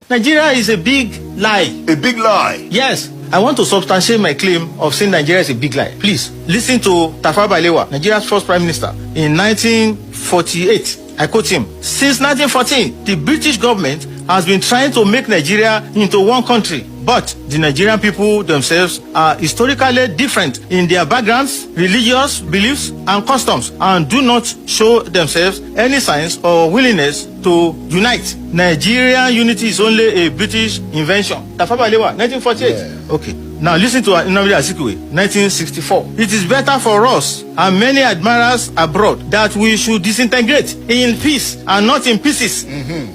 Nigeria is a big lie. A big lie? Yes. I want to substantiate my claim of saying Nigeria is a big lie. Please, listen to Tafawa Balewa, Nigeria's first prime minister, in 1948. I quote him, "Since 1914, the British government has been trying to make Nigeria into one country. But the Nigerian people themselves are historically different in their backgrounds, religious beliefs, and customs, and do not show themselves any signs or willingness to unite. Nigerian unity is only a British invention." Tafawa Balewa, 1948. Yeah. Okay. Now listen to Nnamdi Azikiwe, 1964. "It is better for us and many admirers abroad that we should disintegrate in peace and not in pieces.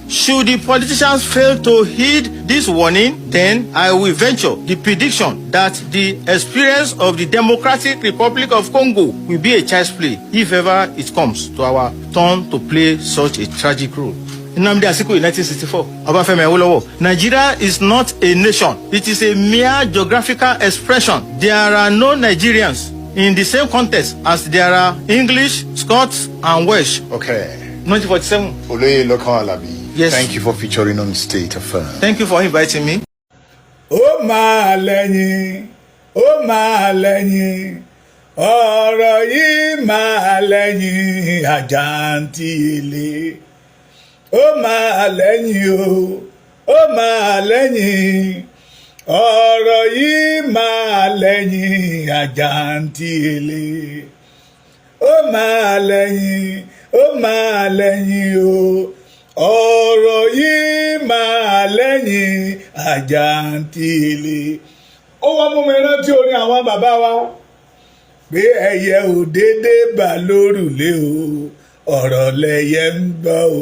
Should the politicians fail to heed this warning, then I will venture the prediction that the experience of the Democratic Republic of Congo will be a child's play if ever it comes to our turn to play such a tragic role." Nnamdi Azikiwe, 1964. Obafemi Awolowo. "Nigeria is not a nation. It is a mere geographical expression. There are no Nigerians in the same context as there are English, Scots, and Welsh." Okay. 1947. Oloye Lokan Alabi. Yes. Thank you for featuring on State Affairs. Thank you for inviting me. Ó máa lẹ́yìn, ọ̀rọ̀ yìí máa lẹ́yìn àjàntí ilé. Ó máa lẹ́yìn ó máa lẹ́yìn, ọ̀rọ̀ yìí máa lẹ́yìn àjàntí ilé. Ó máa lẹ́yìn ọ̀rọ̀ yìí máa lẹ́yìn àjàntí ilé. Ó wá mú mi rántí orin àwọn bàbá wa pé ẹyẹ ò dédé bà lórùlé o, ọ̀rọ̀ lẹyẹ ń gbọ́ o.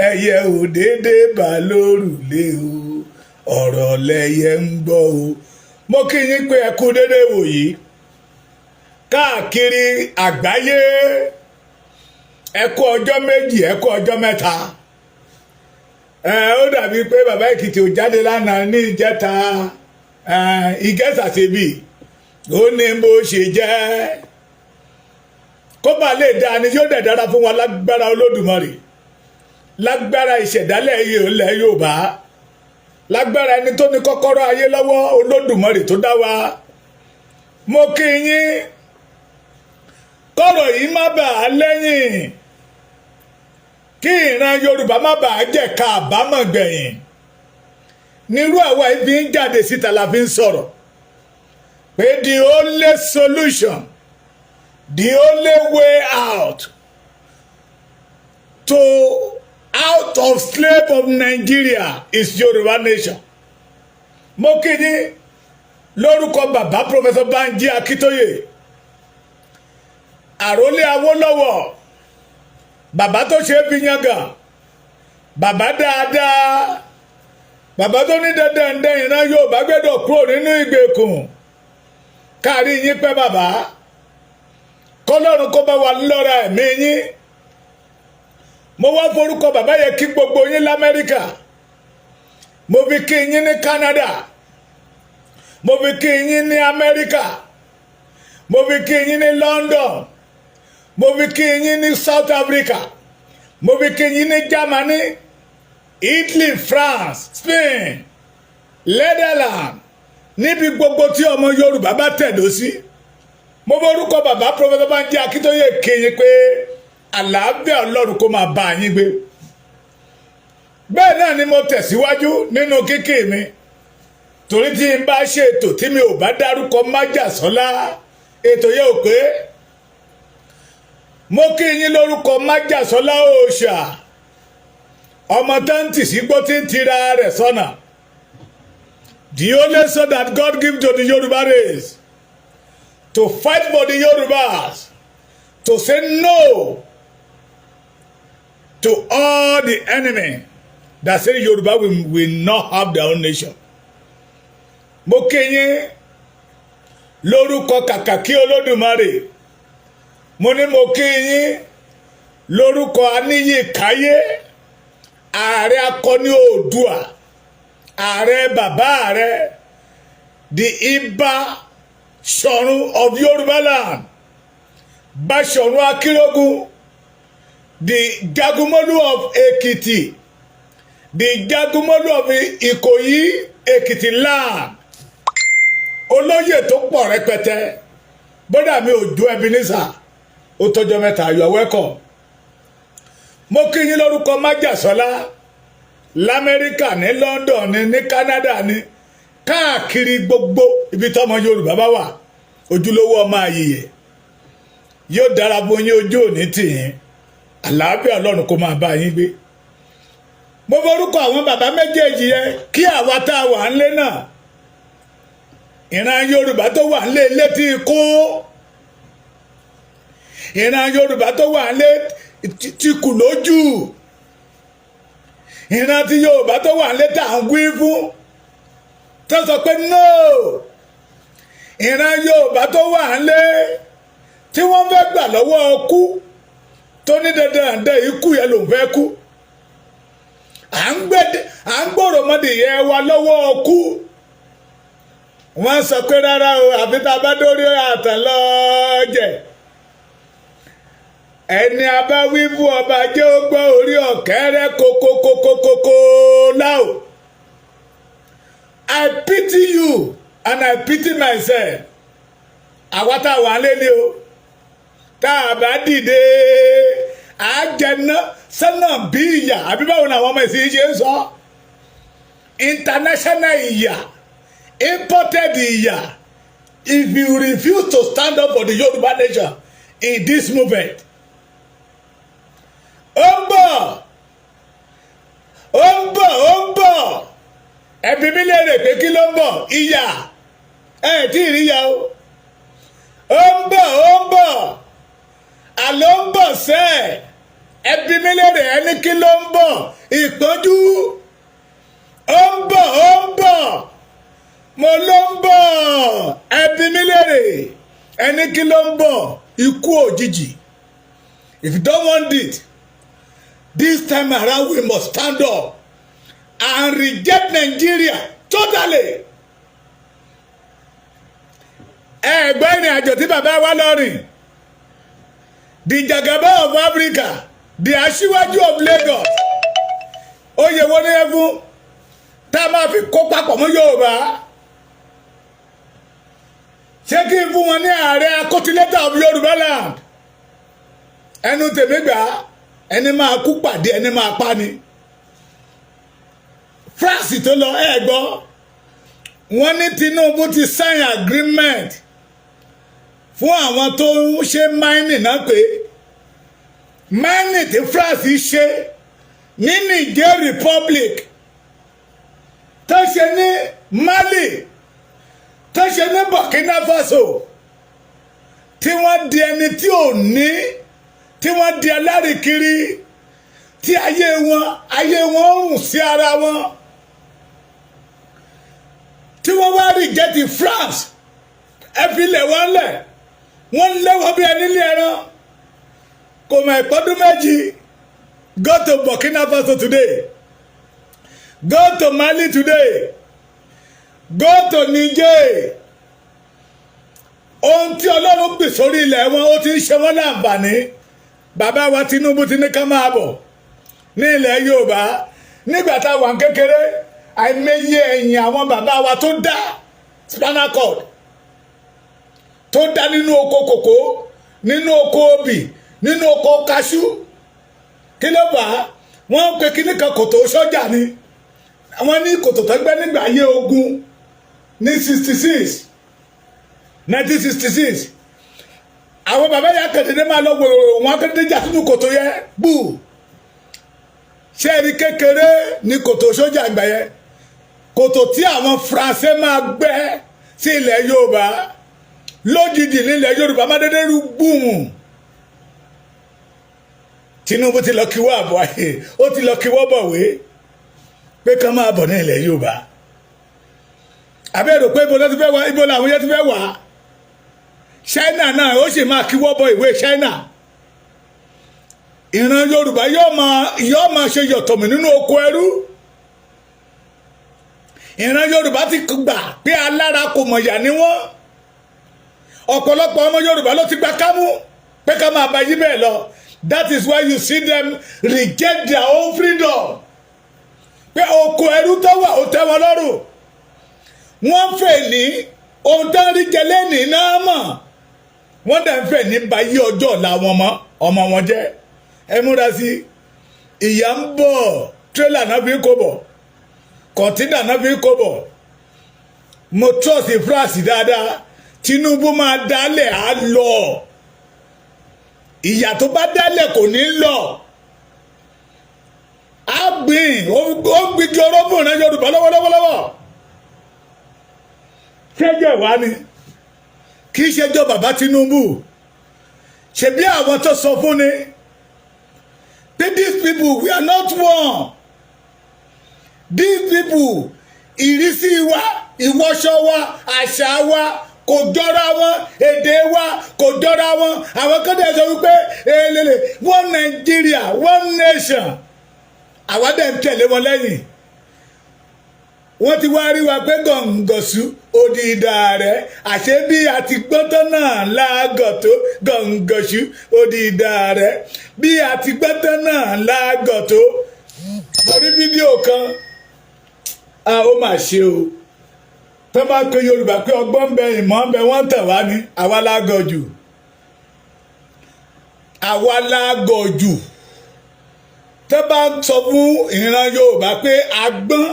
Ẹyẹ ò dédé bà lórùlé o, ọ̀rọ̀ lẹyẹ ń gbọ́ o. Mo kí yín pé ẹ kú dédé wòyí káàkiri àgbáyé. Ẹ kú ọjọ́ méjì, ẹ kú ọjọ́ mẹ́ta. Ó dàbí pé bàbá Èkìtì ò jáde lánàá ní ìjẹta ìgẹ́sàtẹ́bì. Ó ní bó ṣe jẹ́. Kó bá lè dáa ni yóò dẹ̀ dára fún wa lágbára Olódùmarè. Lágbára ìṣẹ̀dálẹ̀ ilẹ̀ Yorùbá. Lágbára ẹni tó ní kọ́kọ́rọ́ ayé lọ́wọ́, Olódùmarè tó dá wa. Mo kí yín. Kọ́rọ̀ yìí má bàa lẹ́yìn. Kí ìran Yorùbá má bàa jẹ̀ka àbámọ̀ gbẹ̀yìn. Nírú àwa ibi ń jáde síta la fi ń sọ̀rọ̀ pé the only solution, the only way out of slave of Nigeria is Yoruba nation. Mo kí yín lórúkọ bàbá Professor Banji Akíntóyè, àrólé Awólọ́wọ̀, bàbá tó ṣe é fi yangàn, bàbá dáadáa, bàbá tó ní dandan ìran Yorùbá gbẹ́dọ̀ kúrò nínú ìgbèkùn. Kárí yín pẹ́ bàbá, kọ́lọ́run kó bá wa lọ́ra ẹ̀mí yín. Mo wá forúkọ bàbá yẹ kí gbogbo yín l'Amẹ́ríkà, mo fi kí yín ní Canada, mo fi kí yín ní Amẹ́ríkà, mo fi kí yín ní London, mo fi kí yín ní South Africa, mo fi kí yín ní Germany, Italy, France, Spain, Netherlands, níbi gbogbo tí ọmọ Yorùbá bá tẹ̀dó sí. Mo forúkọ bàbá Professor Banji Akíntóyè kí yín pé àlàáfíà Ọlọ́run kó máa bá yín gbé. Bẹ́ẹ̀ náà ni mo tẹ̀síwájú nínú kíkí mi, torí tí n bá ṣe ètò tí mi ò bá dárúkọ Májàsọ́lá, ètò yẹ ò pé. Mo kí yín lórúkọ Májàsọ́lá òòṣà, ọmọ táǹtì sígbó tí ń tira rẹ̀ sọ́nà. The only son that God gives to the Yoruba race to fight for the Yorubas, to say no to all the enemy that say Yoruba will not have their own nation. Mo kí yín lórúkọ Kàkàkí Olódùmarè. Mo ní mo kí yín lórúkọ Aníyìkáyé, ààrẹ akọni Oòduà, ààrẹ bàbá rẹ̀, the Iba Ṣọ̀run of Yoruba land, Báṣọ̀run Akínlógún, the Jagumolu of Ekiti, the Jagunmolu of Ikoyi Ekiti land olóyè tó pọ̀ rẹpẹtẹ bọ́dà mi Òjó Ebenezer ó tọ́jọ́ mẹ́ta you are welcome. Mo kí yín lórúkọ Májàsọ́lá l'Amẹ́ríkà ní London ní Canada ní káàkiri gbogbo ibi tọ́mọ Yorùbá bá wà ojúlówó ọmọ ayẹyẹ yóò dára bó yín ojú òní tìyín àlàáfíà Ọlọ́run kó máa bá yín gbé. Mo forúkọ àwọn bàbá méjèèjì yẹn kí àwa tá a wà ńlé náà ìran Yorùbá tó wà ńlé létí ikú ìran Yorùbá tó wà ńlé ti kù lójú ìran tí Yorùbá tó wà ńlé tá à ń wí fún tó sọ pé no ìran Yorùbá tó wà ńlé tí wọ́n fẹ́ gbà lọ́wọ́ ọkú tó ní dandan àǹdẹ ikú yẹn ló ń fẹ́ kú à ń gbòòrò mọ́dìyẹ wa lọ́wọ́ ọkú wọ́n sọ pé rárá o àfi tá a bá dórí àtàn lọ́jẹ̀ ẹni abáwí fún ọba jẹ́ ó gbọ́ orí ọ̀kẹ́rẹ́ kókókókókó láò. I pity you and I pity myself. Àwa tá a wà lé ní o tá a bá dìde àjẹná sọ́nà bí ìyà àbí báwo ni àwọn ọmọ ìsìn ṣe ń sọ international ìyà imported ìyà if you refuse to stand up for the Yoruba nation in this movement. Ó ń bọ̀ ẹbí mi lè rè pé kí ló ń bọ̀ ìyà ẹ tí ì ríyà o ó ń bọ̀ àló ń bọ̀ sẹ́ ẹbí mi lè rè ẹni kí ló ń bọ̀ ìpọ́njú ó ń bọ̀ mo ló ń bọ̀ ẹbí mi lè rè ẹni kí ló ń bọ̀ ikú òjijì. If you don't want it, this time around we must stand up and reject Nigeria totally. Ẹgbẹ́ ìrìn àjò tí bàbá wa lọ rìn, the Jagaba of Africa, the Aṣíwájú of Lagos, oyè wo ni ẹ fún tá a máa fi kó papọ̀ mọ́ Yorùbá. Ṣé kí n fún wọn ní ààrẹ akọ́tílétà of Yorùbá land? Ẹnu tèmi gbà ẹni máa kú pàdé ẹni máa pa ni. France tó lọ ẹ gbọ́ wọ́n ní Tinubu ti sign agreement fún àwọn tó ń ṣe mining náà pé mining tí France ṣe ní Niger Republic tó ṣe ní Mali tó ṣe ní Burkina Faso tí wọ́n di ẹni tí ò ní tí wọ́n di alárìkiri tí ayé wọn rùn sí ara wọn tí wọ́n wá reject France ẹ̀fílẹ̀ wọn lẹ̀ wọ́n lẹ́wọ́n bí ẹni lé ẹran kò mọ̀ ìpọ́dún méjì go to Burkina Faso today go to Mali today go to Niger ohun tí Ọlọ́run gbè sórí ilẹ̀ wọn ó ti ń ṣe wọ́n láǹfààní. Bàbá wa Tinubu ti ní ká máa bọ̀ ní ilẹ̀ Yorùbá nígbà tá a wà kékeré àìmọye ẹ̀yìn àwọn bàbá wa tó dá spinal cord tó dá nínú oko kòkó nínú oko obì nínú oko kaṣú kí ló bá wọ́n pe kíní kan kòtò sọ́jà ni wọ́n ní kòtò tó gbẹ́ nígbà ayé ogun ní 1966 àwọn bàbá yà kẹ̀dẹ̀dẹ̀ máa lọ wòrò wọn kẹ̀dẹ̀dẹ̀ jà sínú kòtò yẹn bù ṣẹ́ẹ̀rí kékeré ní kòtò sójà àgbà yẹn kòtò tí àwọn Faransé máa gbẹ́ sí ilẹ̀ Yorùbá lójijì nílẹ̀ Yorùbá má dédé rú bùmù Tinubu ti lọ kíwọ́ àbọ̀ ayé ó ti lọ kíwọ́ bọ̀wé pé kán máa bọ̀ ní ilẹ̀ Yorùbá àbẹ́rò pé ibo làwọn yẹn ti fẹ́ wà China náà ó sì máa kíwọ́ bọ ìwé China ìran Yorùbá yóò máa ṣe yọ̀tọ̀mí nínú oko ẹrú ìran Yorùbá ti gbà pé alára kò mọ̀yà ní wọ́n ọ̀pọ̀lọpọ̀ ọmọ Yorùbá ló ti gba kámú pé ká máa bá yí bẹ́ẹ̀ lọ that is why you see them reject their own freedom pé oko ẹrú tó wà ó tẹ́ wọn lọ́rùn wọ́n fẹ́ ní ohun tó ń rí jẹlẹ́ ní náà mọ̀ wọ́n dẹ̀ ń fẹ́ ní báyìí ọjọ́ ọ̀la wọn mọ́ ọmọ wọn jẹ́ ẹ múra sí ìyá ń bọ̀ tírélà náà fi ń kó bọ̀ kọ̀ǹtínà náà fi ń kó bọ̀ mo trọ́ọ̀sì France dáadáa Tinubu máa dálẹ̀ á lọ ìyà tó bá dálẹ̀ kò ní lọ á gbìn ó gbìgì orógbó náà Yorùbá lọ́wọ́lọ́wọ́ ṣẹ́jẹ̀ wá ni kì í ṣẹjọ́ bàbá Tinubu ṣebí àwọn tó sọ fún ni pé these people we are not one these people ìrísí wa ìwọṣọ wa àṣà wa kò jọra wọn èdè wa kò jọra wọn àwọn kan dẹ̀ sọ wípé elele one Nigeria one nation àwa dẹ̀ ń tẹ̀lé wọn lẹ́yìn wọ́n ti wá rí wa pé gọ̀ǹgọ̀sù odi ìdá rẹ̀ àṣé bí àti gbọ́tọ́ náà láàgọ̀ tó gọ̀ǹgọ̀sù odi ìdá rẹ̀ bí àti gbọ́tọ́ náà láàgọ̀ tó lórí fídíò kan ó mà ṣe o tó bá pe Yorùbá pé ọgbọ́n ń bẹ ìmọ̀ ń bẹ wọ́n tẹ̀ wá ní àwa lágọ̀ jù àwa lágọ̀ jù tó bá sọ fún ìran Yorùbá pé agbọ́n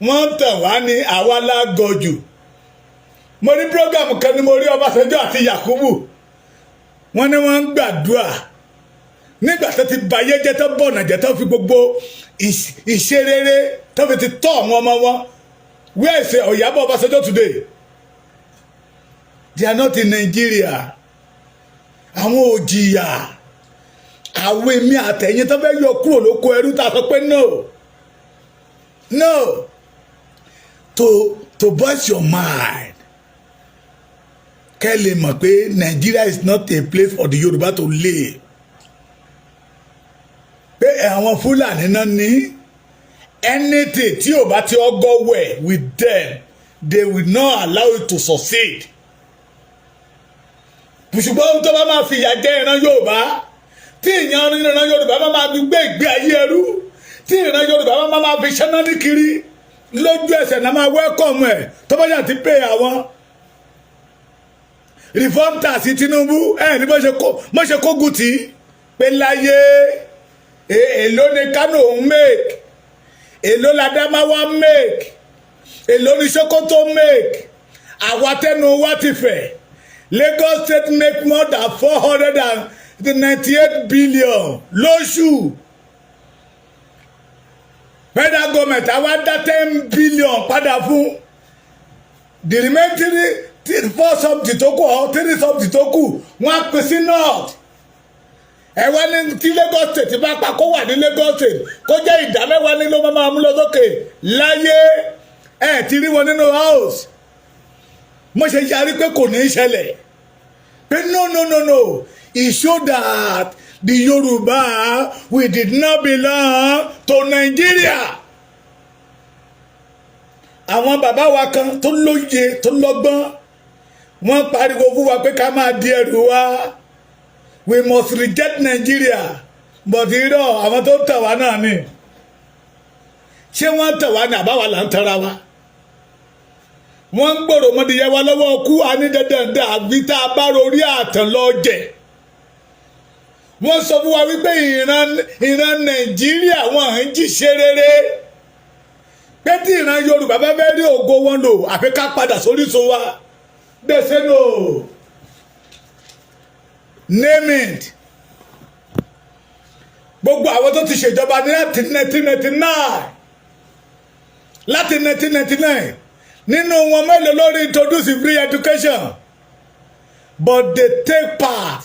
wọ́n tẹ̀ wá ní àwa lágọ̀ jù mo ní program kan ní mo rí Ọbásanjọ́ àti Yakubu wọ́n ní wọ́n ń gbàdúrà nígbà tó ti bayé jẹ́ tó bọ̀nà jẹ́ tó fi gbogbo ìṣerere tó fi ti tọ́ àwọn ọmọ wọn. Where is Oyabo Obasanjo today? They are not in Nigeria. Àwọn òjìyà àwọn èmi àtẹ̀yìn tó fẹ́ yọ kúrò lóko ẹrú tá a sọ pé no to voice your mind kẹ́ lè mọ̀ pé Nigeria is not a place for the Yoruba to live. Pé àwọn Fúlàní náà ní anything tí ò bá ti ọgọ́ wẹ̀ with them they will not allow you to succeed. Ṣùgbọ́n tó bá máa fìyà jẹ ìran Yorùbá tí ìran Yorùbá bá máa fi gbé ìgbé ayé ẹrú tí ìran Yorùbá bá máa fi ṣáná ní kiri lójú ẹsẹ̀ náà máa wẹ́kọ̀mù ẹ̀ tó bá yà ti pay àwọn reformers sí Tinubu ní bó ṣe kó gùtì pé láyé èló ni Kánò ń make èló l'Adamawa make èló ni Sokoto make àwa tẹnu wa ti fẹ̀ Lagos State make more than 498 billion lóṣù federal government àwa dá 10 billion padà fún the remaining 4 something tó kù or 3 something tó kù wọ́n á pè sí north ẹ wá ní tí Lagos State bá pa kó wà ní Lagos State kó jẹ́ ìdá mẹ́wàá ní ló máa mú lọ sókè láyé ti rí wọn nínú house mo ṣe yarí pé kò ní í ṣẹlẹ̀ pé no it show that the Yoruba we did not belong to Nigeria. Àwọn bàbá wa kan tó lóye tó lọ́gbọ́n wọ́n pariwo fún wa pé ká máa di ẹrù wa we must reject Nigeria but irọ́ àwọn tó tẹ̀ wá náà ni ṣé wọ́n tẹ̀ wá ní àbáwá là ń tẹ́ra wa wọ́n ń gbòòrò mọ́dìyẹ wa lọ́wọ́ kú anídẹ́dẹ́dẹ́ àbí tá a bá rorí àtàn lọ́jẹ̀ wọ́n sọ fún wa wípé ìran Nàìjíríà wọn ń jíṣẹ́ rere pé tí ìran Yorùbá bá fẹ́ rí ògo wọn lò àfi ká padà sórísun wa gbèsè nò name it gbogbo àwọn tó ti ṣèjọba ní láti 1999 nínú wọn mélòó lórí introduce free education but they take part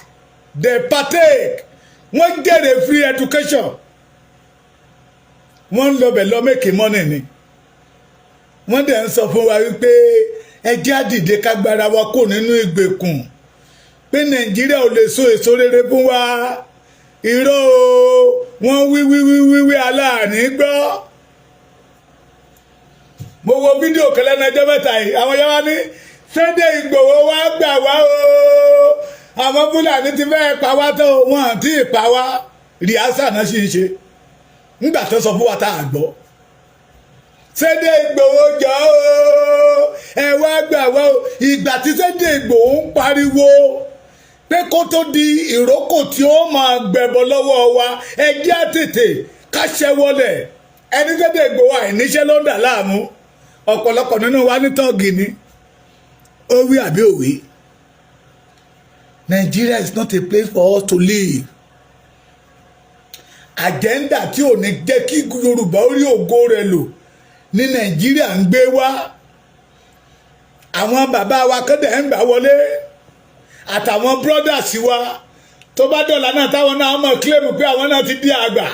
they partake wọ́n jèrè free education wọ́n lọ bẹ̀ lọ make money ni wọ́n dẹ̀ ń sọ fún wa wípé ẹjẹ́ àdìde kágbára wa kò nínú ìgbèkùn pé Nàìjíríà ò lè so èso rere fún wa irọ́ wọ́n wí aláàní gbọ́. Mo wo fídíò kẹlẹ́ ní ẹjọ́ mẹ́ta yìí àwọn yẹn wá ní Sunday Igboho wá gbà wá o àwọn Fúlàní ti fẹ́ pa wá tó wọn àti ìpa wá rìásà náà sì ń ṣe nígbà tó sọ fún wa tá a gbọ́ Sunday Igboho jọ o ẹ wá gbà wá o ìgbà tí Sunday Igboho ń pariwo pé kó tó di ìrókò tí ó máa gbẹ̀bọ̀ lọ́wọ́ wa ẹ jẹ́ àtètè ká ṣẹ́wọ́lẹ̀ ẹni Sunday Igboho àìníṣẹ́ ló ń dà láàmú ọ̀pọ̀lọpọ̀ nínú wa ní tọ́ọ̀gì ni ó wí àbí òwe. Nigeria is not a place for us to live. Agenda tí ò ní jẹ́ kí Yorùbá orí ògo rẹ̀ lò ní Nàìjíríà ń gbé wá. Àwọn bàbá wa kọ́dẹ̀ ń gbà wọlé àtàwọn brothers wa tó bá dọ̀là náà táwọn náà mọ̀ claim pé àwọn náà ti di àgbà.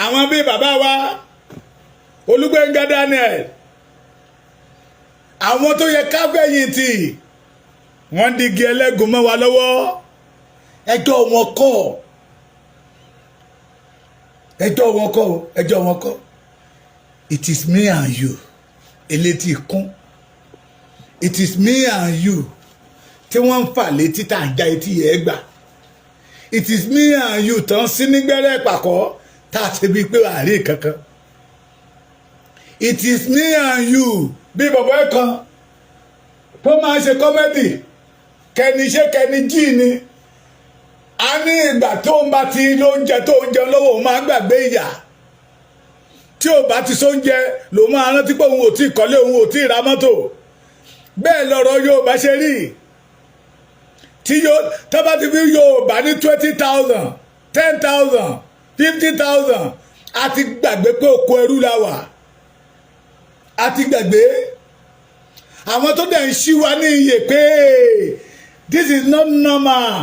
Àwọn bíi bàbá wa Olúgbénga Daniel àwọn tó yẹ ká fẹ̀yìntì wọ́n digi ẹlẹ́gùn mọ́ wa lọ́wọ́ ẹjọ́ wọn kọ́ ẹjọ́ wọn kọ́ it is me and you elétí kún it is me and you tí wọ́n ń fà létí tá à ń já etí yẹn gbà it is me and you tán sí nígbẹ́rẹ́ ìpàkọ́ tá a ṣe bíi pé àárín kankan it is me and you bí bàbá ẹ̀ kan tó máa ṣe kọ́mẹ́dì kẹni ṣe kẹni jí ni a ní ìgbà tó ń bá ti lóúnjẹ tó ń jẹun lọ́wọ́ òun máa gbàgbé ìyà tí ò bá ti sóúnjẹ ló máa rántí pé òun ò tí ì kọ́lé òun ò tí ì ra mọ́tò bẹ́ẹ̀ lọ́rọ̀ Yorùbá ṣe rí tí tó bá ti fi Yorùbá ní 20,000 10,000 50,000 a ti gbàgbé pé oko ẹrú la wà a ti gbàgbé àwọn tó dẹ̀ ń ṣí wa ní iye pé this is not normal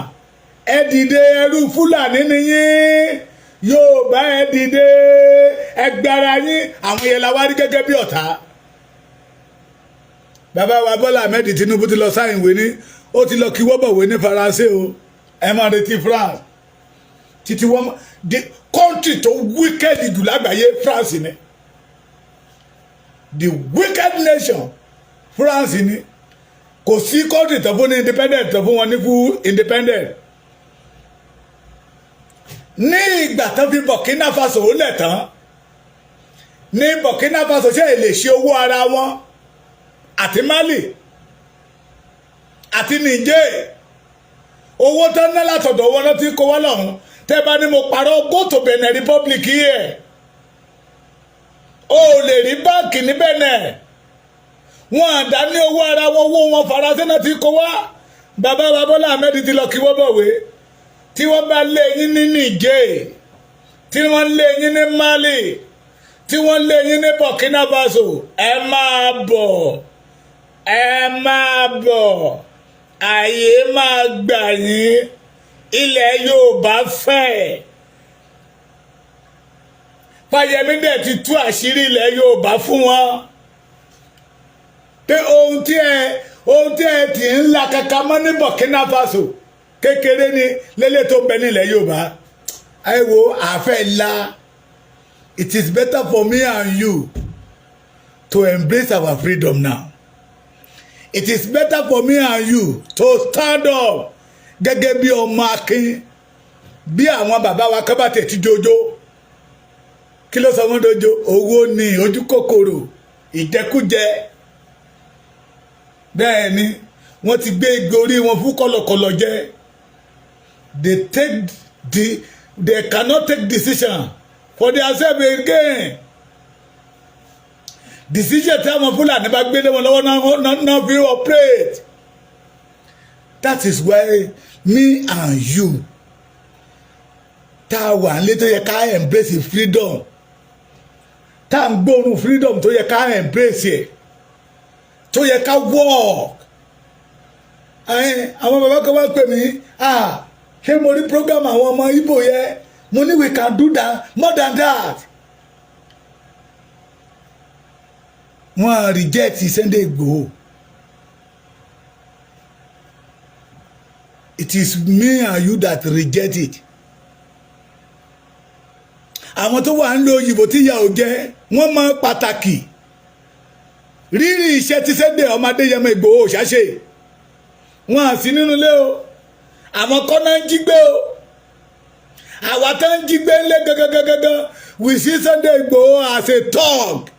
ẹ dìde ẹrú Fúlàní nìyí Yorùbá ẹ dìde ẹgbàrá yín àwọn yẹn la wá rí gẹ́gẹ́ bí ọ̀tá. Bàbá wa Bọ́lá Ahmed Tinubu ti lọ sáyìn wé ní ó ti lọ kí wọ́bọ̀wé ní Faransé o ẹ máa retí France títí wọ́n the country tó wicked jù lágbàáyé France ni the wicked nation France ni kò sí country tó fún ní independent tó fún wọn ní fún independent ní ìgbà tó fi Burkina Faso ó lẹ̀ tán ní Burkina Faso ṣe lè ṣe owó ara wọn àti Mali àti Niger owó tó ń ná látọ̀dọ̀ wọn ló ti kó wá lọ́hùn tẹ́ bá ní mo parọ́ go to Benin Republic yẹ o lè rí báǹkì ní Benin wọn àdá ní owó ara wọn owó wọn Faransé náà ti kó wá bàbá wa Bọ́lá Ahmed ti lọ kí wọ́n bọ̀wé tí wọ́n bá lé yín ní Niger tí wọ́n lé yín ní Mali tí wọ́n lé yín ní Burkina Faso ẹ máa bọ̀ àyè máa gbà yín ilẹ̀ Yorùbá fẹ́ Fáyẹmí dẹ̀ ti tú àṣírí ilẹ̀ Yorùbá fún wọn pé ohun tí ẹ ti ń la kankan mọ́ ní Burkina Faso kékeré ni lélẹ̀ tó bẹ nílẹ̀ Yorùbá ẹ wo àfẹ́ la it is better for me and you to embrace our freedom now it is better for me and you to stand up gẹ́gẹ́ bí ọmọ akin bí àwọn bàbá wa kábàtẹ̀ ti dojo kí ló sọ wọ́n dojo owó ni ojú kòkòrò ìjẹkújẹ bẹ́ẹ̀ ni wọ́n ti gbé igi orí wọn fún kọ̀lọ̀kọ̀lọ̀ jẹ they cannot take decision for themselves again decision tí àwọn Fúlàní bá gbé lé wọn lọ́wọ́ náà fi operate. That is why me and you tá a wà nílé tó yẹ ká embrace freedom tá a ń gbóòórùn freedom tó yẹ ká embrace ẹ̀ tó yẹ ká work. Àwọn bàbá kan wá pè mí ṣé mo rí program àwọn ọmọ Ìgbò yẹ mo ní we can do that more than that. Wọ́n reject Sunday Igboho. It is me and you that reject it. Àwọn tó wà ń lo òyìnbó tí ìyà ò jẹ wọ́n mọ pàtàkì rírì iṣẹ́ tí Sunday ọmọdé Yẹmọ Ìgbòho ṣàṣe wọn à sí nínú ilé o àwọn kan náà ń jí gbé o àwa tó ń jí gbé ńlé gangan we see Sunday Igboho as a thug.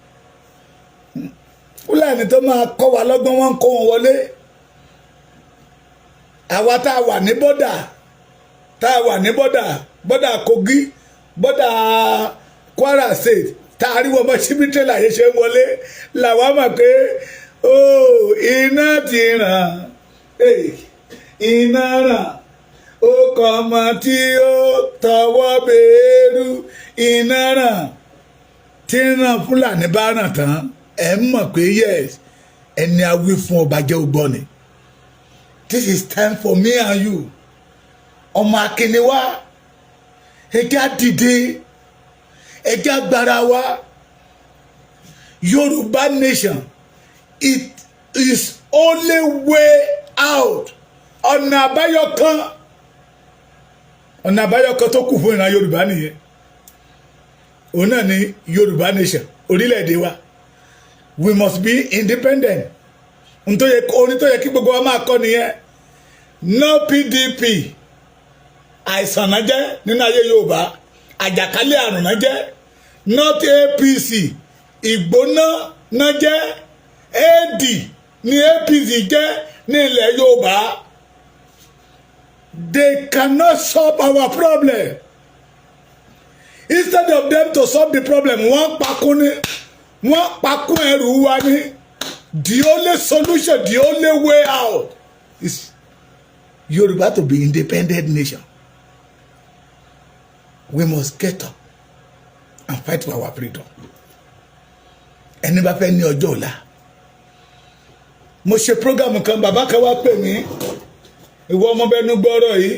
Fúlàní tó máa kọ́ wa lọ́gbọ́n wọn kó wọn wọlé. Àwa tá a wà ní bọ́dà bọ́dà Kogi bọ́dà Kwara State tá a rí wọn bọ́ síbi tírélà yẹn ṣe ń wọlé làwọn mọ̀ pé iná ti ràn iná ràn ó kọ ọmọ tí ó tọwọ́ bẹ̀ẹ́rù iná ràn tí ń ràn Fúlàní bá ràn tán ẹ̀ ń mọ̀ pé yes ẹni a wí fún ọba jẹ́ ògbọ́n ni. This is time for me and you. Ọmọ akíní wa ẹjá dìde ẹjá gbára wa Yorùbá nation it is only way out. Ọ̀nà àbáyọ kan tó kù fún ìran Yorùbá nìyẹn. Òun náà ni Yorùbá nation orílẹ̀-èdè wa. We must be independent. Orin tó yẹ kí gbogbo wa máa kọ́ nìyẹn. No PDP àìsàn náà jẹ́ nínú ayé Yorùbá àjàkálẹ̀ àrùn náà jẹ́. Not APC ìgbóná náà jẹ́. AD ni APC jẹ́ ní ilẹ̀ Yorùbá. They cannot solve our problem. Instead of them to solve the problem wọ́n pakún ẹrù wa ní. The only solution, the only way out is Yoruba to be independent nation. We must get up and fight for our freedom. Ẹni bá fẹ́ ní ọjọ́ ọ̀la. Mo ṣe program kan bàbá kan wá pè mí. Ìwọ ọmọ bẹnu gbọ́rọ̀ yìí.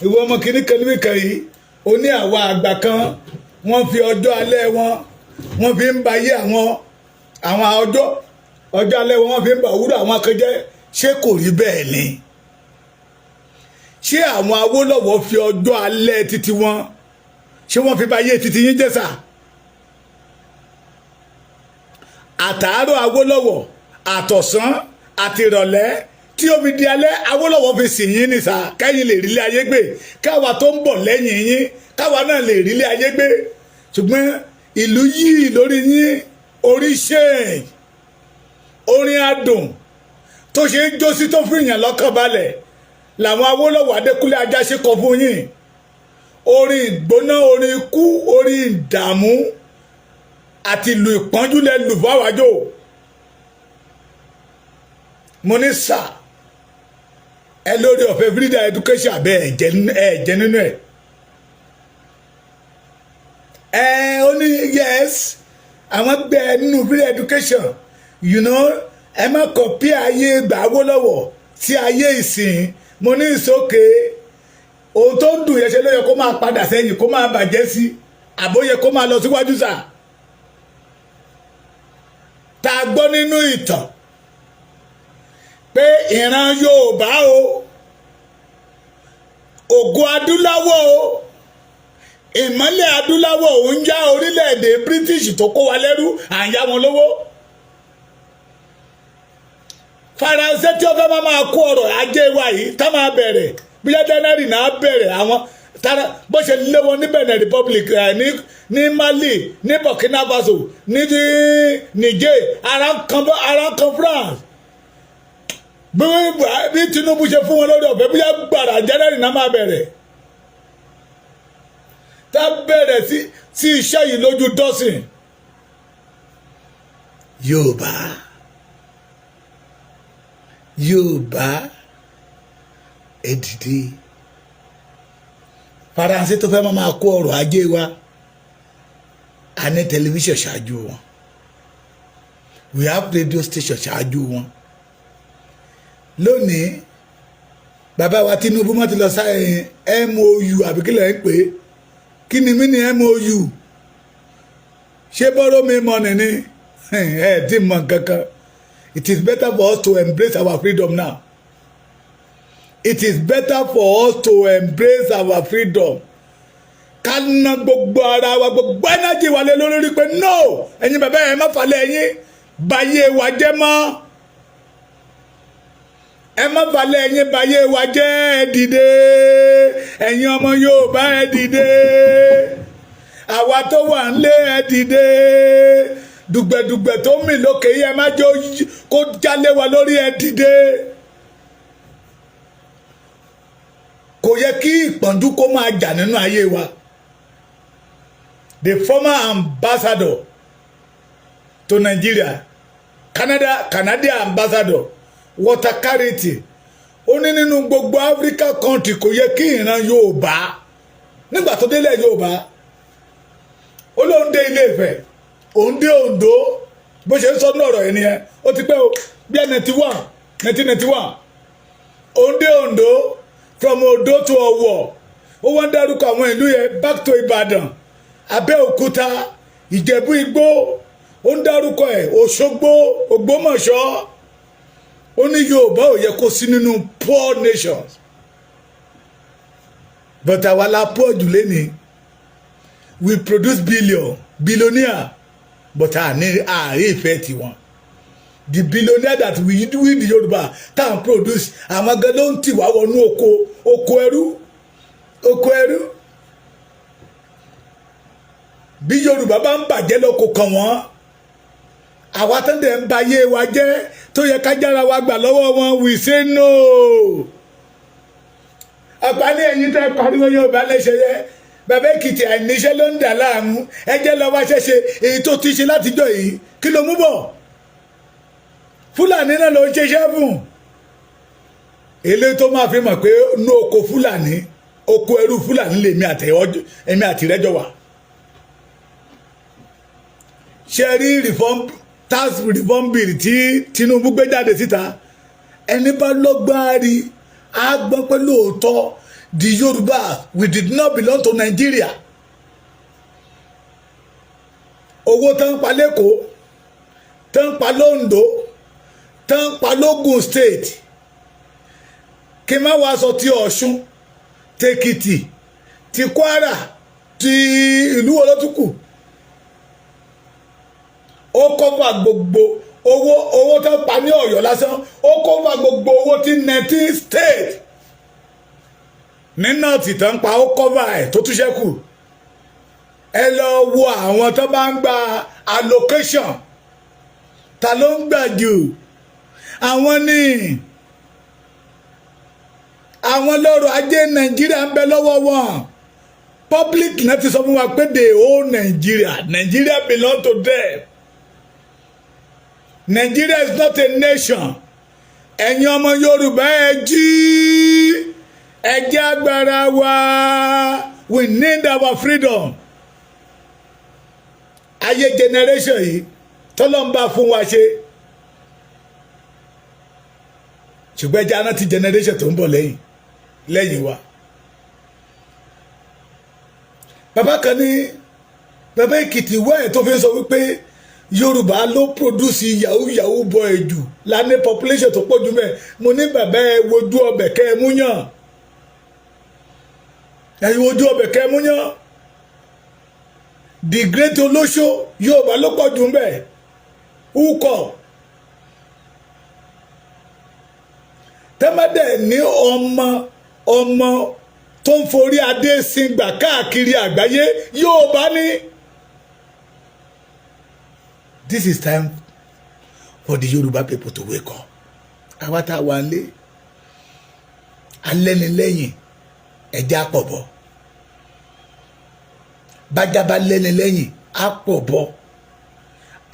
Ìwọ ọmọ kìíní kan níbi kan yìí. Ó ní àwa àgbà kan. Wọ́n fi ọjọ́ alẹ́ wọn. Wọ́n fi ń bayé àwọn ọjọ́ alẹ́ wọn fi ń bá òwúrọ̀ àwọn akẹjẹ́. Ṣé kò rí bẹ́ẹ̀ ni? Ṣé àwọn Awólọ́wọ̀ fi ọjọ́ alẹ́ títí wọn? Ṣé wọ́n fi bayé títí yín jẹ́ sà? Àtàárọ̀ Awólọ́wọ̀ àtọ̀sán àti ìrọ̀lẹ́ tí ó fi di alẹ́ Awólọ́wọ̀ fi sìn yín nìsà kẹ́yìn lè rílé ayé gbé káwa tó ń bọ̀ lẹ́yìn yín káwa náà lè rílé ayé gbé ṣùgbọ́n ìlú yìí lórí yín orí ṣe orin adùn tó ṣe ń jó sí tó fi yàn lọ́kàn balẹ̀ làwọn Awólọ́wọ̀ Adékúnlé Ajáṣe kọ fún yín orin ìgbóná orin ikú orin ìdààmú àti ìlú ìpọ́njú lẹ lù fáwájò mo ní sà ẹ lórí ọ̀fẹ́ freedom education abẹ́ ẹ̀jẹ̀ nínú ẹ̀ ó ní yes àwọn gbẹ nínú freedom education you know ẹ má kọ̀pí ayé ìgbà Awólọ́wọ̀ sí ayé ìsìn mo ní ìsókè ohun tó ń dùn yẹn ṣe ló yẹ kó máa padà sẹ́yìn kó máa bàjẹ́ sí àbóyẹ kó máa lọ síwájú sà tá a gbọ́ nínú ìtàn pé ìran Yorùbá o ògo adúláwọ̀ o ìmọ́lẹ̀ adúláwọ̀ ò ń já orílẹ̀-èdè British tó kó wa lẹ́rú à ń yá wọn lówó Faransé tí ó fẹ́ máa kó ọrọ̀ ajé wa yìí tá máa bẹ̀rẹ̀ bí January náà bẹ̀rẹ̀ àwọn bó ṣe lé wọn ní Benin Republic ní Mali ní Burkina Faso ní Niger ara kan France bí Tinubu ṣe fún wọn lórí ọ̀fẹ́ bí gbàrà January náà máa bẹ̀rẹ̀ tá bẹ̀rẹ̀ sí iṣẹ́ yìí lójú dọ́sìn Yorùbá ẹ dìde Faransé tó fẹ́ máa kó ọrọ̀ ajé wa a ní tẹlifíṣàn ṣáájú wọn we have radio station ṣáájú wọn lónìí bàbá wa Tinubu má ti lọ sáyẹn MOU àbíkílẹ̀ ń pè é kí ni mí ni MOU ṣé borrow me money ni tí mọ̀ kankan it is better for us to embrace our freedom now. It is better for us to embrace our freedom. Ká ná gbogbo ara wa gbogbo energy wa lé lórí pé no ẹ̀yin bàbá ẹ̀ má falẹ̀ ẹ̀yin báyé wa jẹ́ mọ́. Ẹ má falẹ̀ ẹ̀yin báyé wa jẹ́ ẹ dìde ẹ̀yin ọmọ Yorùbá ẹ dìde. àwa tó wà ń lé ẹ dìde dùgbẹ̀dùgbẹ̀ tó mì lókè yẹ má jẹ́ kó jálé wa lórí ẹ dìde. Kò yẹ kí ìpọ́njú kó máa jà nínú ayé wa. The former ambassador to Nigeria, Canadian ambassador, Water Carity, ó ní nínú gbogbo Africa country kò yẹ kí ìran Yorùbá nígbà tó délẹ̀ Yorùbá ó lóun dé Ilé Ifẹ̀ òun dé Oǹdó bó ṣe ń sọ ní ọ̀rọ̀ ẹni yẹn ó ti pẹ́ o bí i 1991 òun dé Oǹdó from Oǹdó to Ọ̀wọ̀ ó wọ́n ń dárúkọ àwọn ìlú yẹn back to Ìbàdàn Abẹ́òkúta Ìjẹ̀bú Igbó ó ń dárúkọ ẹ̀ Òṣogbo Ògbómọ̀ṣọ́ ó ní Yorùbá ò yẹ kó sí nínú poor nations but àwa la poor jù lẹ́ni we produce billionaire but àárín ìfẹ́ tiwọn the billionaire that we do in the Yorùbá tá à ń produce àwọn gan ló ń tì wá wọnú oko ẹrú bí Yorùbá bá ń bàjẹ́ lọ kò kàn wọ́n àwa tó ń dẹ̀ ń ba ayé wa jẹ́ tó yẹ ká jára wa gbà lọ́wọ́ wọn we say no. Àpáni ẹ̀yin tẹ́ pariwo Yorùbá lẹ́sẹ̀ yẹ bàbá Èkìtì àìníṣẹ́ ló ń dà láàmú ẹ jẹ́ lọ wá ṣẹ́ṣe èyí tó ti ṣe látijọ́ yìí kí ló mú bọ̀ Fúlàní náà ló ń ṣeṣẹ́ fún eléyìí tó máa fi mọ̀ pé ní oko Fúlàní oko ẹrú Fúlàní lèmi àtìrẹ́jọ wà. Ṣe rí tax reform bill tí Tinubu gbé jáde síta ẹni bá lọ́gbọ́n rí a gbọ́ pé lóòótọ́ the Yoruba we did not belong to Nigeria. Owó tán pa lẹ́kọ̀ọ́ tán pa lóńdó tán pa lógùn state kí má wàá sọ ti Ọ̀ṣun tèkìtì ti Kwara ti ìlú olótùkù ó kọ́fà gbogbo owó tó pa ní Ọ̀yọ́ lásán ó kọ́fà gbogbo owó tí 19 state ní nọ́ọ̀tì tó ń pa ó kọ́fà ẹ̀ tó tún ṣẹ́kù. Ẹ lọ wo àwọn tó bá ń gba allocation ta ló ń gbà jù àwọn ní àwọn lọ́rọ̀ ajé Nàìjíríà ń bẹ lọ́wọ́ wọn public náà ti sọ fún wa pé they own Nigeria belong to them. Nigeria is not a nation. Ẹ̀yin ọmọ Yorùbá ẹ jí ẹ jẹ́ agbára wa we need our freedom. Ayé generation yìí tọ́lọ́mbà fún wa ṣe ṣùgbọ́n ẹja náà ti generation tó ń bọ̀ lẹ́yìn wa. Bàbá kan ní bàbá Èkìtì wá ẹ̀ tó fi sọ wípé Yorùbá ló produce yahoo boy jù lánàá population tó pọ̀ jù mẹ́ mo ní bàbá ẹ wojú ọbẹ̀ kẹ́ ẹ mú yàn ẹ̀yin wojú ọbẹ̀ kẹ́ ẹ mú yàn the great olóṣó Yorùbá ló pọ̀ jù mẹ́ ukọ̀ tẹ́mẹ́dẹ̀ ní ọmọ tó ń forí adé sìngbà káàkiri àgbáyé Yorùbá ní. This is time for the Yoruba people to wake up. Àwa tá a wà nílé alẹ́nilẹ́yìn ẹ̀jẹ̀ àpọ̀bọ̀ bájábá lẹ́nilẹ́yìn àpọ̀bọ̀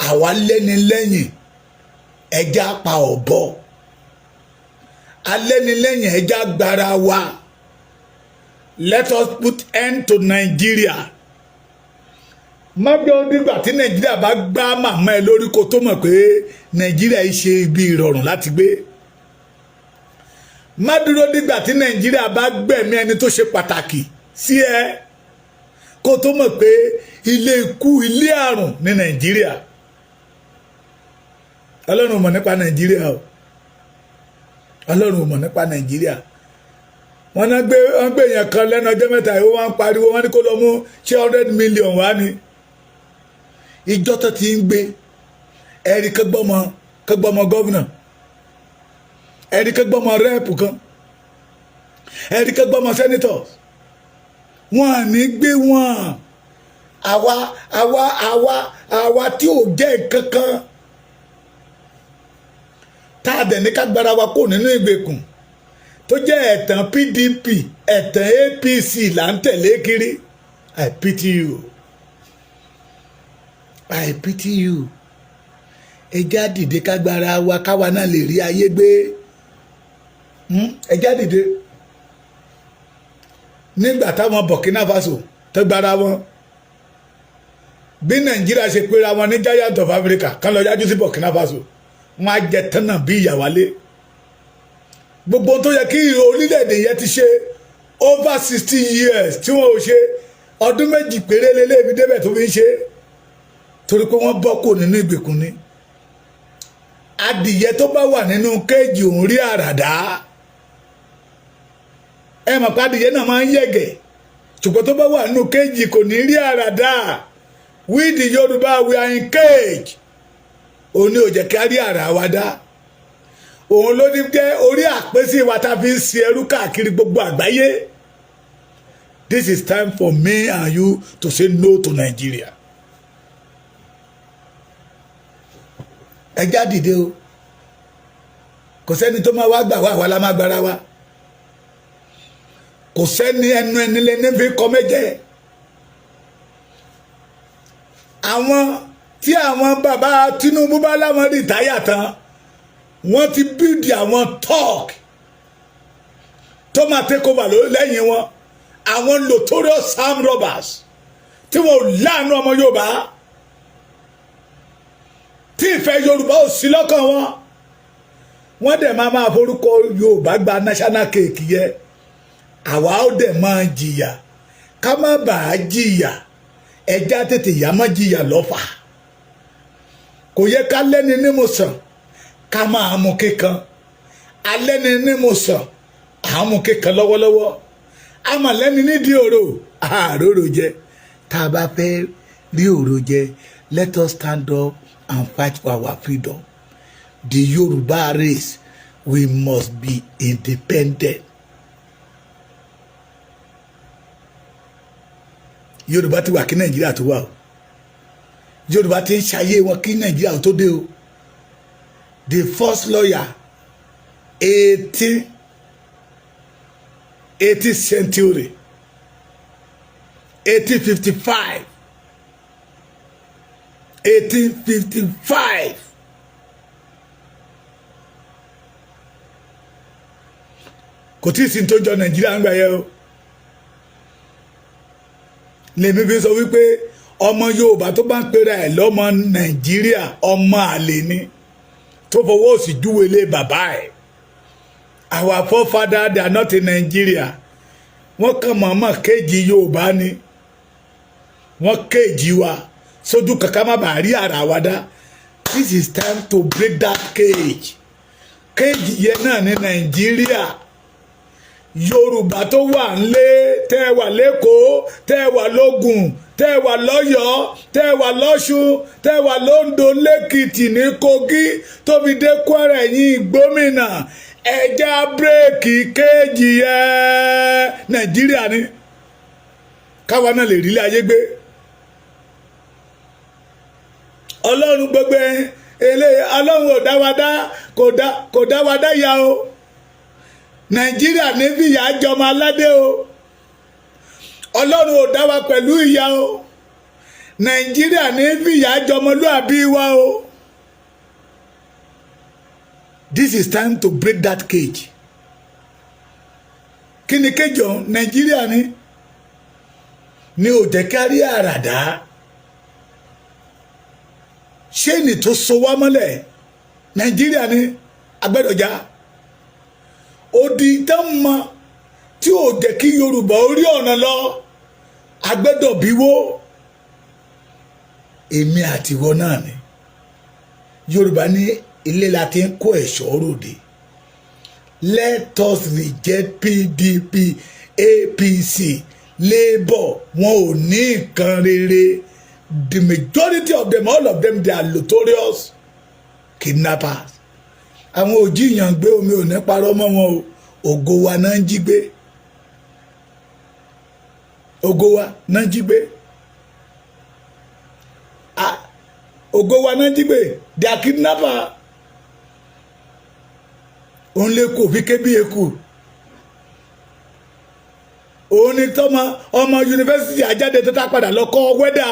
àwa lẹ́nilẹ́yìn ẹ̀jẹ̀ àpà ọ̀bọ̀ alẹ́nilẹ́yìn ẹ̀jẹ̀ àgbára wa. Let us put end to Nigeria. Má bí ó dìgbà tí Nàìjíríà bá gbá màmá ẹ lórí kó tó mọ̀ pé Nàìjíríà yìí ṣe ibi ìrọ̀rùn láti gbé. Má dúró dìgbà tí Nàìjíríà bá gbẹ̀mí ẹni tó ṣe pàtàkì sí ẹ kó tó mọ̀ pé ilé ikú ilé àrùn ní Nàìjíríà. Ọlọ́run mọ̀ nípa Nàìjíríà o. Ọlọ́run mọ̀ nípa Nàìjíríà. Wọ́n gbé èèyàn kan lẹ́nu ọjọ́ mẹ́ta ìwé wọn pariwo wọn ní kó lọ mú 100 million wá ní. Ìjọ tó ti ń gbé ẹ̀rí kẹgbọ́mọ gọ́vnà ẹ̀rí kẹgbọ́mọ rẹ́ẹ̀pù kan ẹ̀rí kẹgbọ́mọ senators wọn à ní gbé wọn àwa tí ò jẹ́ kankan tá a dẹ̀ ní ká gbára wa kó nínú ìgbèkùn tó jẹ́ ẹ̀tàn PDP ẹ̀tàn APC là ń tẹ̀lé kiri. I pity you. I pity you. Ẹjá dìde ká gbára wa káwa náà lè rí ayé gbé. Ẹjá dìde. Nígbà táwọn Burkina Faso tó gbára wọn bí Nàìjíríà ṣe pera wọn ní Giant of Africa kán lọ yájú sí Burkina Faso wọn á jẹ tán náà bí ìyàwálé. Gbogbo tó yẹ kí orílẹ̀-èdè yẹn ti ṣe over 60 years tí wọn ò ṣe ọdún méjì péré lélẹ́ẹ̀bí débẹ̀ tó fi ń ṣe torí pé wọ́n bọ́ kò nínú ìgbèkùn ni. Adìyẹ tó bá wà nínú kéèjì òun rí àràdá ẹ mọ̀ pé adìyẹ náà máa ń yẹ̀gẹ̀ ṣùgbọ́n tó bá wà nínú kéèjì kò ní rí àràdá. We the Yoruba we are in cage. Òun ni ò jẹ́ ká rí àrà wa dá. Òun ló ní jẹ́ orí àpèsè wa tá a fi ń ṣe ẹrú káàkiri gbogbo àgbáyé. This is time for me and you to say no to Nigeria. Ẹ já dìde o. Kò sẹ́ni tó máa wá gbà wá àwa la máa gbára wa. Kò sẹ́ni ẹnu ẹni lẹ́ni fi kọ́ méje. Àwọn tí àwọn bàbá Tinubu bá láwọn rìtáyà tán wọ́n ti bíìdì àwọn talk tó máa take over lẹ́yìn wọn àwọn notorious armed robbers tí wọn ò láàánú ọmọ Yorùbá tí ìfẹ́ Yorùbá ò sí lọ́kàn wọn wọ́n dẹ̀ máa forúkọ Yorùbá gba national cake yẹ àwa ó dẹ̀ máa jìyà ká má bàa jìyà ẹja tètè yá má jìyà lọ́fà kò yẹ ká lẹ́ni ní mo sàn ká máa mú kíkan alẹ́ni ní mo sàn àmú kíkan lọ́wọ́lọ́wọ́ àmọ́ lẹ́ni nídìí òrò àròrò jẹ tá a bá fẹ́ rí òrò jẹ let us stand up and fight for our freedom. The Yoruba race we must be independent. Yorùbá ti wà kí Nàìjíríà tó wà o Yorùbá ti ń ṣayé wọn kí Nàìjíríà tó dé o the first lawyer 18th century 1855 kò tí ì sí tó jọ Nàìjíríà ń gbà yẹ o lèmi fi sọ wípé ọmọ Yorùbá tó bá ń pera ẹ̀ lọ́mọ Nàìjíríà ọmọ àlè ni tó fọwọ́ òsì júwèlé bàbá ẹ̀ our forefathers they are not in Nigeria wọ́n kàn mọ̀ọ́mọ̀ kéèjì Yorùbá ni wọ́n kéèjì wa sójú kankan má bàa rí ara wa dá this is time to break that cage kéèjì yẹn náà ní Nàìjíríà Yorùbá tó wà nílé tẹ́ ẹ wà lẹ́kọ̀ọ́ tẹ́ ẹ wà lógùn tẹ́ ẹ wà lọ́yọ̀ọ́ tẹ́ ẹ wà lọ́ṣun tẹ́ ẹ wà lóńdó lẹ́kìtì ní Kogi tó fi dé Kwara ẹ̀yìn gómìnà ẹja bírèkì kéèjì ẹ Nàìjíríà ni káwa náà lè rí ilé ayé gbé Ọlọ́run gbogbo Ọlọ́run ò dá wa dá kò dá wa dá ya o. Nàìjíríà ní fìyà jọmọ aládé o Ọlọ́run ò dá wa pẹ̀lú ìyà o Nàìjíríà ní fìyà jọmọlúàbí wa o this is time to break that cage kí ni cage ọ̀hún Nàìjíríà ní ò jẹ́ kárí àràdá ṣé ní tó so wá mọ́lẹ̀ Nàìjíríà ní agbẹ́dọ̀já odi tán mọ tí ò jẹ́ kí Yorùbá orí ọ̀nà lọ agbẹ́dọ̀bíwó èmi àtiwọ́ náà ni Yorùbá ní ilé la ti ń kó ẹ̀ṣọ́ ròde let us reject PDP APC Labour wọn ò ní nǹkan rere the majority of them all of them they are notorious kidnappers àwọn òjìyàn gbé omi ò ní parọ́ mọ́ wọn o ògo wa náà ń jí gbé ògo wa náà ń jí gbé ògo wa náà jí gbé they are kidnapper òun lè kó fi ké bí eku òun ni tọ́mọ ọmọ yunifásitì àjáde tó tá padà lọ kọ́ wẹ́dà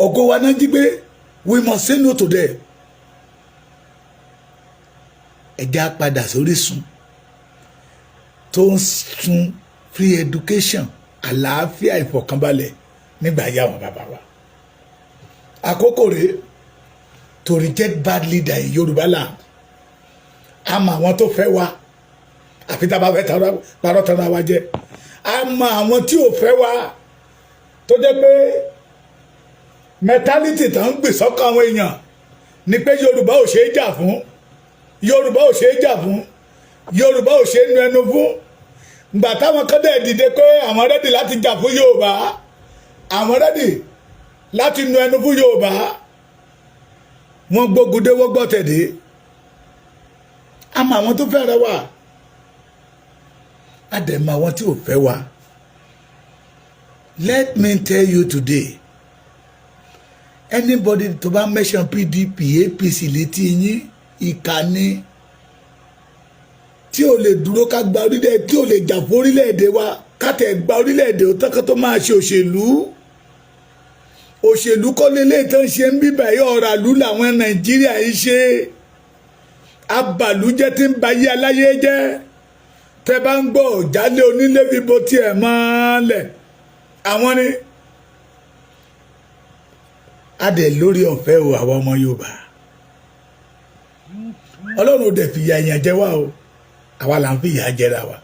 ògo wa náà jí gbé we must say no to them ẹ̀já padà sórí sùn tó ń sun free education àlàáfíà ìfọ̀kànbalẹ̀ nígbà yà wọn bàbá wa àkókò rèé to reject bad leader in Yoruba land a mọ àwọn tó fẹ́ wa àfi tá a bá fẹ́ parọ́ tara wa jẹ́ a mọ àwọn tí ò fẹ́ wa tó jẹ́ pé mentality tó ń gbè sọ́kàn àwọn èèyàn ni pé Yorùbá ò ṣe é jà fún Yorùbá ò ṣe é jà fún Yorùbá ò ṣe é nu ẹnu fún gbà táwọn kan dẹ̀ dìde pé àwọn rẹ́dì láti jà fún Yorùbá àwọn rẹ́dì láti nu ẹnu fún Yorùbá wọ́n gbógun dé wọ́n gbọ́ tẹ̀dé àmọ́ àwọn tó fẹ́rẹ̀ wà á dẹ̀ mọ àwọn tí ò fẹ́ wà. Let me tell you today anybody tó bá mention PDP APC létí yín ìkànnì tí ò lè dúró ká gba orílẹ̀ tí ò lè jà fún orílẹ̀-èdè wa ká tẹ̀ gba orílẹ̀-èdè ó tọ́kọ́ tó máa ṣe òṣèlú òṣèlú kọ́ lélẹ̀ tó ń ṣe ń bíbà yìí ọ̀rọ̀ àlú làwọn Nàìjíríà yìí ṣe abàlújẹ́ tí ń ba yé aláyé jẹ́ tẹ́ bá ń gbọ́ jálé onílé fíbo tiẹ̀ mọ́lẹ̀ àwọn ni adẹ̀ lórí ọ̀fẹ́ o àwọn ọmọ Yorùbá Ọlọ́run ò dẹ̀ fìyà èèyàn jẹ wá o àwa là ń fìyà jẹra wa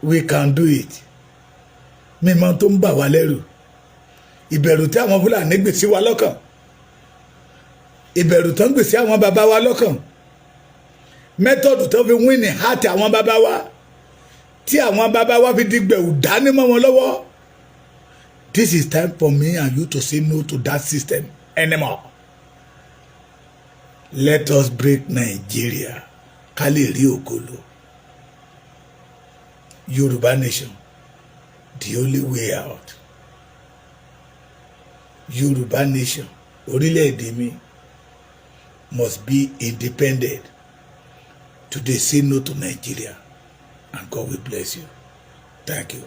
we can do it mímọ̀ tó ń bà wá lẹ́rù ìbẹ̀rù tí àwọn Fúlàní gbè sí wa lọ́kàn ìbẹ̀rù tó ń gbè sí àwọn bàbá wa lọ́kàn mẹ́tọ̀dù tó fi win ní heart àwọn bàbá wa tí àwọn bàbá wa fi di gbẹ̀wù dání mọ́ wọn lọ́wọ́. This is time for me and you to say no to that system anymore. Let us break Nigeria ká lè rí ògolo Yoruba nation the only way out. Yoruba nation orílẹ̀-èdè mi must be independent. Today say no to Nigeria and God will bless you. Thank you.